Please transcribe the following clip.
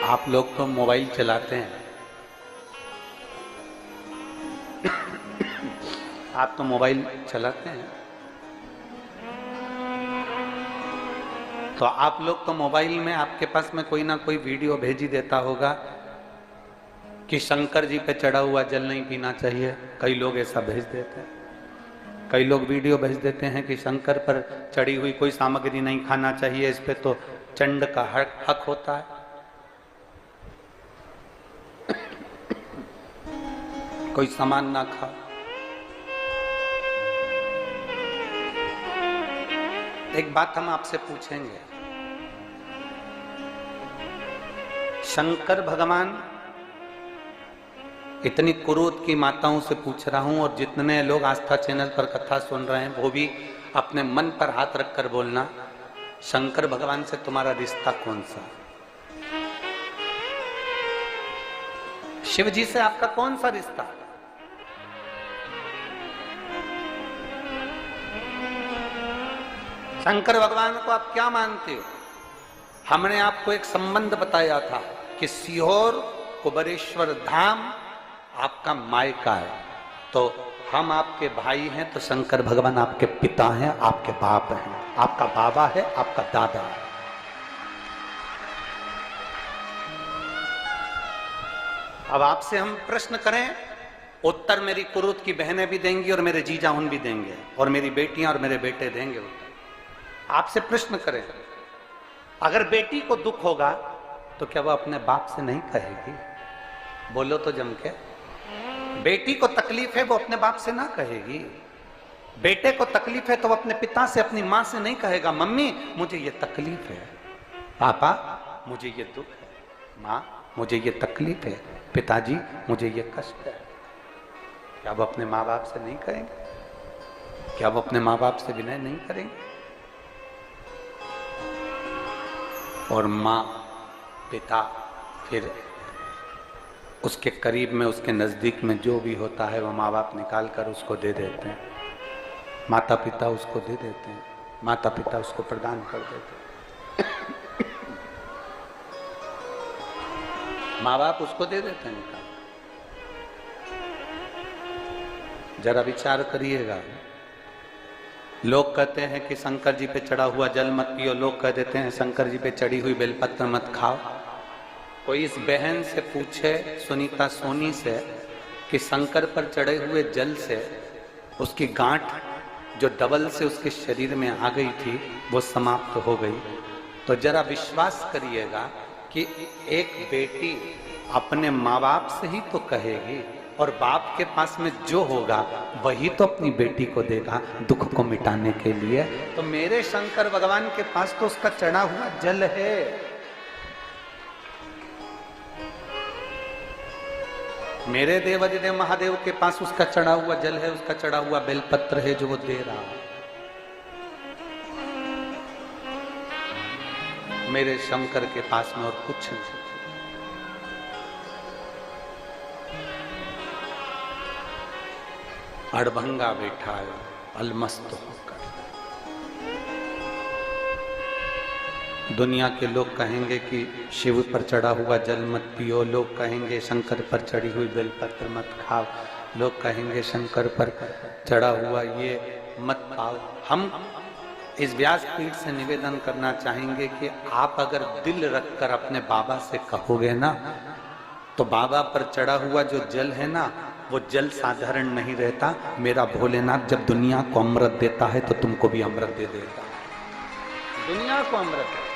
आप लोग तो मोबाइल चलाते हैं, आप तो मोबाइल चलाते हैं, तो आप लोग तो मोबाइल में आपके पास में कोई ना कोई वीडियो भेज ही देता होगा कि शंकर जी पे चढ़ा हुआ जल नहीं पीना चाहिए। कई लोग ऐसा भेज देते हैं, कई लोग वीडियो भेज देते हैं कि शंकर पर चढ़ी हुई कोई सामग्री नहीं खाना चाहिए, इस पे तो चंड का हक होता है। कोई सामान ना खा। एक बात हम आपसे पूछेंगे, शंकर भगवान, इतनी कुरूत की माताओं से पूछ रहा हूं और जितने लोग आस्था चैनल पर कथा सुन रहे हैं वो भी अपने मन पर हाथ रखकर बोलना, शंकर भगवान से तुम्हारा रिश्ता कौन सा? शिव जी से आपका कौन सा रिश्ता? शंकर भगवान को आप क्या मानते हो? हमने आपको एक संबंध बताया था कि सीहोर कुबेरेश्वर धाम आपका मायका है, तो हम आपके भाई हैं, तो शंकर भगवान आपके पिता हैं, आपके बाप हैं, आपका बाबा है, आपका दादा है। अब आपसे हम प्रश्न करें, उत्तर मेरी कुरुत की बहनें भी देंगी और मेरे जीजा उन भी देंगे और मेरी बेटियां और मेरे बेटे देंगे उत्तर। आपसे प्रश्न करें, अगर बेटी को दुख होगा तो क्या वो अपने बाप से नहीं कहेगी? बोलो तो जम के। बेटी को तकलीफ है वो अपने बाप से ना कहेगी। बेटे को तकलीफ है तो वो अपने पिता से, अपनी मां से नहीं कहेगा, मम्मी मुझे ये तकलीफ है, पापा मुझे ये दुख है, मां मुझे ये तकलीफ है, पिताजी मुझे ये कष्ट है। क्या वो अपने माँ बाप से नहीं कहेंगे? क्या वो अपने माँ बाप से विनय नहीं करेंगे? और माँ, पिता, फिर उसके करीब में, उसके नज़दीक में जो भी होता है वो माँ बाप निकाल कर उसको दे देते हैं, माता पिता उसको दे देते हैं, माता पिता उसको प्रदान कर देते हैं, माँ बाप उसको दे देते हैं निकाल। जरा विचार करिएगा। लोग कहते हैं कि शंकर जी पे चढ़ा हुआ जल मत पियो, लोग कह देते हैं शंकर जी पे चढ़ी हुई बेलपत्र मत खाओ। कोई इस बहन से पूछे, सुनीता सोनी से, कि शंकर पर चढ़े हुए जल से उसकी गांठ जो डबल से उसके शरीर में आ गई थी वो समाप्त हो गई, तो जरा विश्वास करिएगा कि एक बेटी अपने माँ बाप से ही तो कहेगी, और बाप के पास में जो होगा वही तो अपनी बेटी को देगा दुख को मिटाने के लिए। तो मेरे शंकर भगवान के पास तो उसका चढ़ा हुआ जल है। मेरे देवाधिदेव महादेव के पास उसका चढ़ा हुआ जल है, उसका चढ़ा हुआ बेलपत्र है जो वो दे रहा है। मेरे शंकर के पास में और कुछ नहीं। अड़भंगा बैठा है अलमस्त होकर। दुनिया के लोग कहेंगे कि शिव पर चढ़ा हुआ जल मत पियो, लोग कहेंगे शंकर पर चढ़ी हुई बेलपत्र मत खाओ, लोग कहेंगे शंकर पर चढ़ा हुआ ये मत पाओ। हम इस व्यासपीठ से निवेदन करना चाहेंगे कि आप अगर दिल रखकर अपने बाबा से कहोगे ना, तो बाबा पर चढ़ा हुआ जो जल है ना, वो जल साधारण नहीं रहता। मेरा भोलेनाथ जब दुनिया को अमृत देता है तो तुमको भी अमृत दे देता है। दुनिया को अमृत